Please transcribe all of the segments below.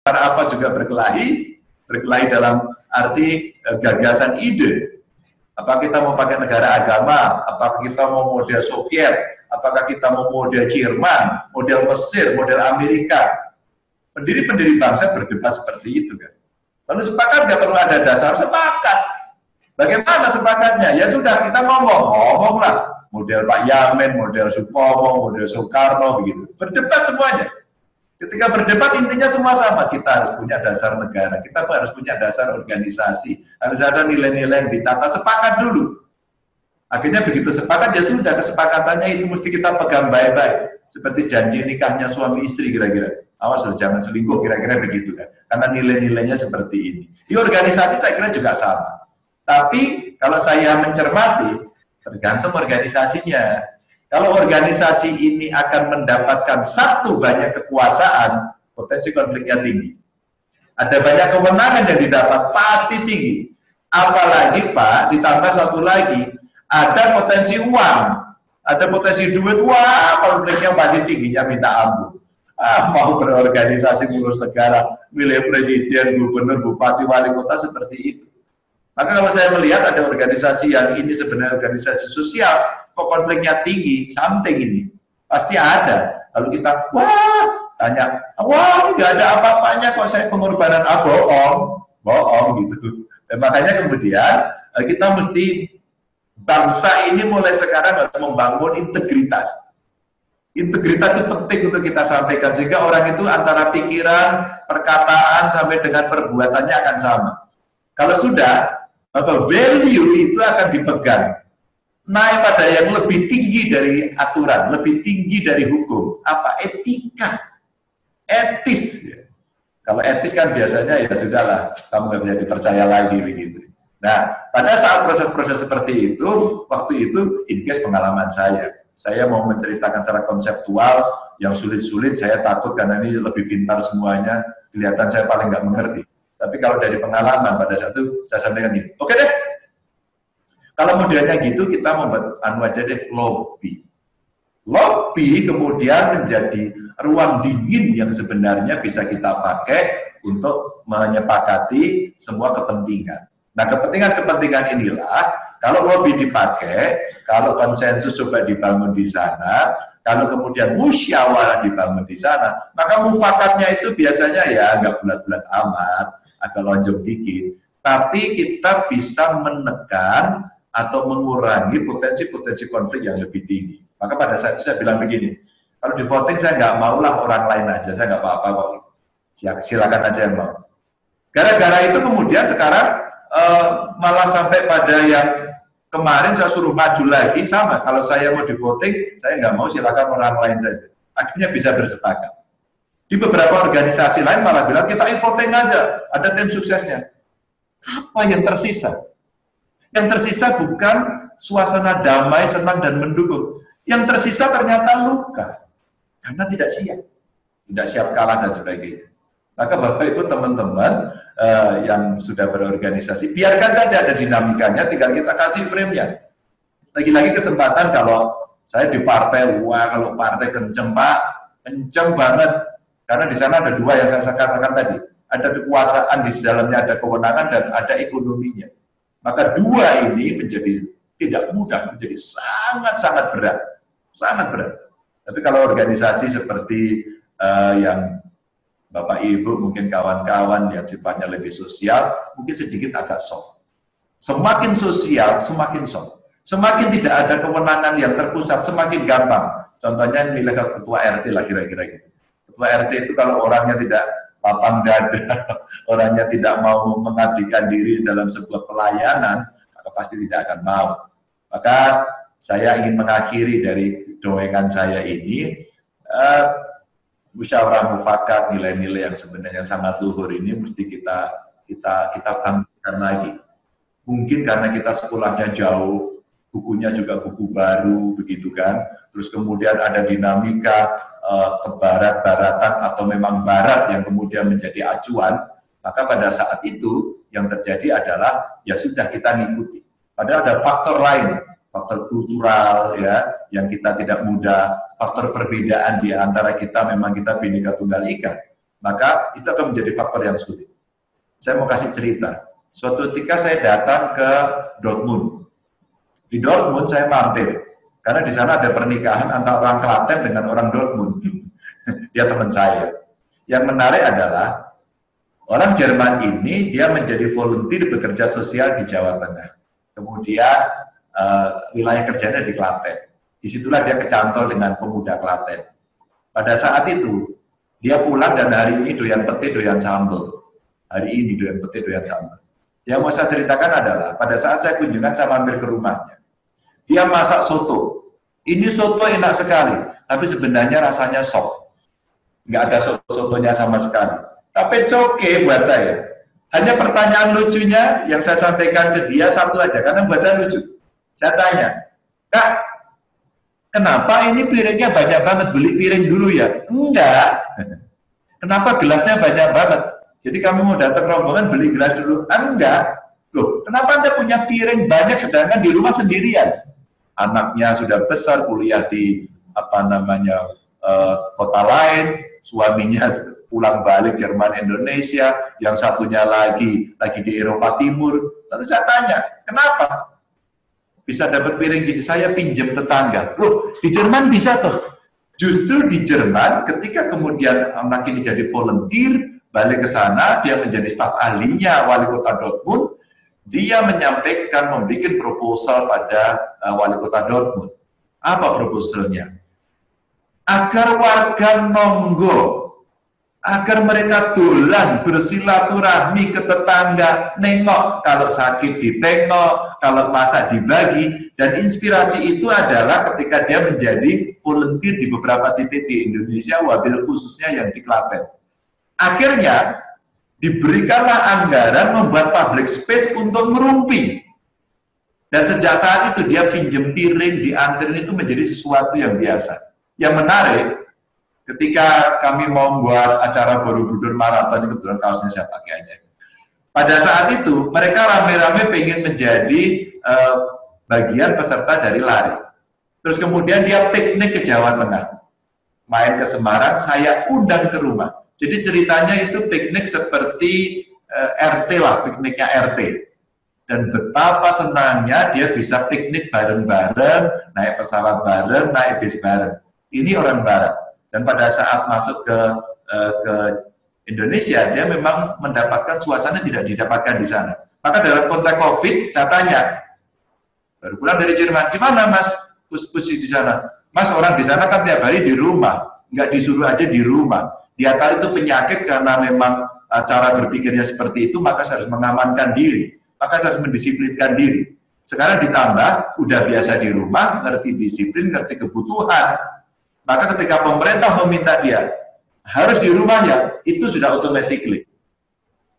Karena apa juga berkelahi dalam arti gagasan ide. Apakah kita mau pakai negara agama, apakah kita mau model Soviet, apakah kita mau model Jerman, model Mesir, model Amerika. Pendiri-pendiri bangsa berdebat seperti itu kan. Lalu sepakat nggak perlu ada dasar, sepakat. Bagaimana sepakatnya? Ya sudah, kita ngomonglah. Model Pak Yamin, model Supomo, model Soekarno, begitu. Berdebat semuanya. Ketika berdebat intinya semua sama. Kita harus punya dasar negara, kita harus punya dasar organisasi, harus ada nilai-nilai yang ditata. Sepakat dulu. Akhirnya begitu sepakat, ya sudah, kesepakatannya itu mesti kita pegang baik-baik. Seperti janji nikahnya suami istri kira-kira. Awas loh, jangan selingkuh, kira-kira begitu kan. Karena nilai-nilainya seperti ini. Di organisasi saya kira juga sama. Tapi kalau saya mencermati, tergantung organisasinya. Kalau organisasi ini akan mendapatkan satu banyak kekuasaan, potensi konfliknya tinggi. Ada banyak kewenangan yang didapat, pasti tinggi. Apalagi Pak, ditambah satu lagi, ada potensi uang, ada potensi duit, wah konfliknya pasti tingginya minta ampun. Mau berorganisasi ngurus negara, milih presiden, gubernur, bupati, wali kota seperti itu. Maka kalau saya melihat ada organisasi yang ini sebenarnya organisasi sosial, kok konfliknya tinggi, something ini, pasti ada. Lalu kita, tanya, nggak ada apa-apanya kok saya pengorbanan, bohong gitu. Dan makanya kemudian kita mesti, bangsa ini mulai sekarang harus membangun integritas. Integritas itu penting untuk kita sampaikan, sehingga orang itu antara pikiran, perkataan, sampai dengan perbuatannya akan sama. Kalau sudah, maka value itu akan dipegang. Naik pada yang lebih tinggi dari aturan, lebih tinggi dari hukum. Apa? Etika. Etis. Kalau etis kan biasanya ya sudahlah, kamu nggak bisa dipercaya lagi begitu. Nah, pada saat proses-proses seperti itu, waktu itu, in case pengalaman saya mau menceritakan secara konseptual, yang sulit-sulit, saya takut karena ini lebih pintar semuanya, kelihatan saya paling nggak mengerti. Tapi kalau dari pengalaman pada saat itu saya sampaikan gini, oke deh, kalau modelnya gitu kita membuat aja deh lobby. Lobby kemudian menjadi ruang dingin yang sebenarnya bisa kita pakai untuk menyepakati semua kepentingan. Nah, kepentingan-kepentingan inilah kalau lobby dipakai, kalau konsensus coba dibangun di sana, kalau kemudian musyawarah dibangun di sana, maka mufakatnya itu biasanya ya nggak bulat-bulat amat, agak lonjong dikit, tapi kita bisa menekan atau mengurangi potensi-potensi konflik yang lebih tinggi. Maka pada saat itu saya bilang begini, kalau di voting saya nggak maulah orang lain aja, saya nggak apa-apa kok, silakan aja yang mau. Gara-gara itu kemudian sekarang malah sampai pada yang kemarin saya suruh maju lagi, sama, kalau saya mau di voting, saya nggak mau, silakan orang lain saja. Akhirnya bisa bersepakat. Di beberapa organisasi lain malah bilang, kita voting aja, ada tim suksesnya. Apa yang tersisa? Yang tersisa bukan suasana damai, senang, dan mendukung. Yang tersisa ternyata luka. Karena tidak siap kalah dan sebagainya. Maka Bapak Ibu teman-teman yang sudah berorganisasi, biarkan saja ada dinamikanya, tinggal kita kasih frame-nya. Lagi-lagi kesempatan kalau saya di partai, kalau partai kenceng Pak, kenceng banget. Karena di sana ada dua yang saya katakan tadi, ada kekuasaan di dalamnya, ada kewenangan dan ada ekonominya. Maka dua ini menjadi tidak mudah, menjadi sangat-sangat berat, sangat berat. Tapi kalau organisasi seperti yang Bapak Ibu, mungkin kawan-kawan yang sifatnya lebih sosial, mungkin sedikit agak soft. Semakin sosial, semakin soft. Semakin tidak ada kewenangan yang terpusat, semakin gampang. Contohnya milih ketua RT lah kira-kira gitu. Ketua RT itu kalau orangnya tidak lapang dada, orangnya tidak mau mengabdikan diri dalam sebuah pelayanan, maka pasti tidak akan mau. Maka saya ingin mengakhiri dari doengan saya ini, musyawarah mufakat, nilai-nilai yang sebenarnya sangat luhur ini mesti kita bangkitkan lagi. Mungkin karena kita sekolahnya jauh, bukunya juga buku baru, begitu kan. Terus kemudian ada dinamika ke barat-baratan atau memang barat yang kemudian menjadi acuan, maka pada saat itu yang terjadi adalah ya sudah kita ngikuti. Padahal ada faktor lain, faktor kultural ya, yang kita tidak mudah, faktor perbedaan di antara kita, memang kita Bhinneka Tunggal Ika. maka itu akan menjadi faktor yang sulit. Saya mau kasih cerita. Suatu ketika saya datang ke Dortmund. Di Dortmund saya mampir, karena di sana ada pernikahan antara orang Klaten dengan orang Dortmund. Dia teman saya. Yang menarik adalah orang Jerman ini dia menjadi volunteer bekerja sosial di Jawa Tengah. Kemudian wilayah kerjanya di Klaten. Disitulah dia kecantol dengan pemuda Klaten. Pada saat itu dia pulang dan hari ini doyan pete, doyan sambal. Hari ini doyan pete, doyan sambal. Yang mau saya ceritakan adalah pada saat saya kunjungan saya mampir ke rumahnya. Dia masak soto. Ini soto enak sekali, tapi sebenarnya rasanya sok. Nggak ada sotonya sama sekali. Tapi it's okay buat saya. Hanya pertanyaan lucunya yang saya sampaikan ke dia satu aja, karena buat saya lucu. Saya tanya, Kak, kenapa ini piringnya banyak banget? Beli piring dulu ya? Enggak. Kenapa gelasnya banyak banget? Jadi kamu mau datang rombongan beli gelas dulu? Enggak. Loh, kenapa Anda punya piring banyak sedangkan di rumah sendirian? Anaknya sudah besar, kuliah di kota lain, suaminya pulang balik Jerman Indonesia, yang satunya lagi di Eropa Timur. Lalu saya tanya, kenapa bisa dapat piring gini? Saya pinjam tetangga. Loh, di Jerman bisa toh. Justru di Jerman ketika kemudian anak ini jadi volunteer, balik ke sana, dia menjadi staf ahlinya wali kota Dortmund. Dia menyampaikan, membuat proposal pada wali kota Dortmund. Apa proposalnya? Agar warga nonggo, agar mereka dolan bersilaturahmi ke tetangga, nengok, kalau sakit ditengok, kalau masak dibagi, dan inspirasi itu adalah ketika dia menjadi volunteer di beberapa titik di Indonesia, wabil khususnya yang di Klaten. Akhirnya, diberikanlah anggaran membuat public space untuk merumpi. Dan sejak saat itu dia pinjem piring, dianterin itu menjadi sesuatu yang biasa. Yang menarik, ketika kami mau membuat acara Borobudur Marathon, ini kebetulan kaosnya saya pakai aja. Pada saat itu, mereka rame-rame pengen menjadi bagian peserta dari lari. Terus kemudian dia piknik ke Jawa Tengah. Main ke Semarang, saya undang ke rumah. Jadi ceritanya itu piknik seperti RT lah, pikniknya RT. Dan betapa senangnya dia bisa piknik bareng-bareng, naik pesawat bareng, naik bis bareng. Ini orang Barat. Dan pada saat masuk ke Indonesia, dia memang mendapatkan suasana tidak didapatkan di sana. Maka dalam konteks COVID, saya tanya, baru pulang dari Jerman, gimana Mas posisi di sana? Mas, orang di sana kan tiap hari di rumah, nggak disuruh aja di rumah. Dia tahu itu penyakit karena memang cara berpikirnya seperti itu, maka saya harus mengamankan diri, maka saya harus mendisiplinkan diri. Sekarang ditambah, udah biasa di rumah, ngerti disiplin, ngerti kebutuhan. Maka ketika pemerintah meminta dia harus di rumahnya, itu sudah automatically.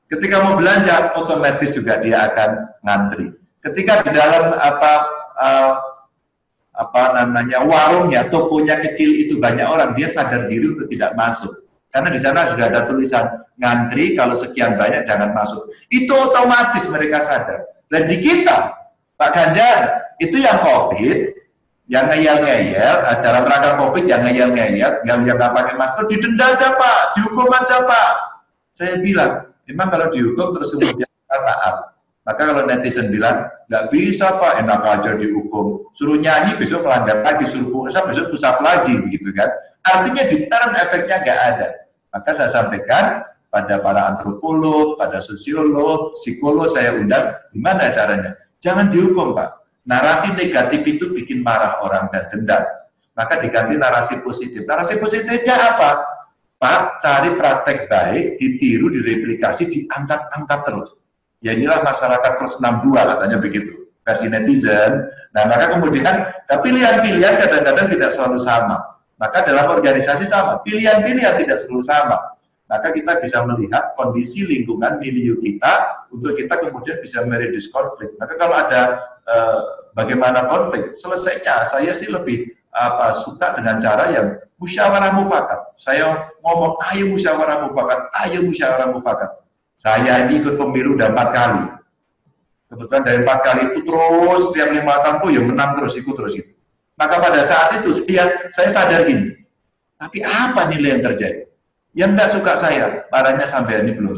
Ketika mau belanja, otomatis juga dia akan ngantri. Ketika di dalam warungnya, tokonya kecil itu banyak orang, dia sadar diri untuk tidak masuk. Karena di sana sudah ada tulisan ngantri, kalau sekian banyak jangan masuk. Itu otomatis mereka sadar. Dan di kita, Pak Ganjar, itu yang COVID, yang ngeyel-ngeyel, dalam rangka COVID yang ngeyel-ngeyel, yang nggak pakai masker, didenda aja Pak, dihukum aja Pak. Saya bilang, memang kalau dihukum terus kemudian kita taat. Maka kalau netizen bilang, nggak bisa Pak, enak aja dihukum. Suruh nyanyi, besok melanggar lagi, suruh push-up, besok push-up lagi, begitu kan. Artinya deterrent efeknya nggak ada. Maka saya sampaikan pada para antropolog, pada sosiolog, psikolog saya undang, gimana caranya? Jangan dihukum Pak. Narasi negatif itu bikin marah orang dan dendam. Maka diganti narasi positif. Narasi positifnya apa? Pak, cari praktek baik, ditiru, direplikasi, diangkat-angkat terus. Ya inilah masyarakat plus 62 katanya begitu. Versi netizen. Nah maka kemudian pilihan-pilihan kadang-kadang tidak selalu sama. Maka dalam organisasi sama, pilihan-pilihan tidak selalu sama. Maka kita bisa melihat kondisi lingkungan milieu kita untuk kita kemudian bisa mereduce konflik. Maka kalau ada bagaimana konflik, selesainya saya sih lebih suka dengan cara yang musyawarah mufakat. Saya ngomong, ayo musyawarah mufakat, ayo musyawarah mufakat. Saya ini ikut pemilu udah 4 kali. Kebetulan dari 4 kali itu terus, setiap 5 tahun tuh ya menang terus, ikut terus itu. Maka pada saat itu saya sadar gini, tapi apa nilai yang terjadi? Yang tidak suka saya, marahnya sampai ini belum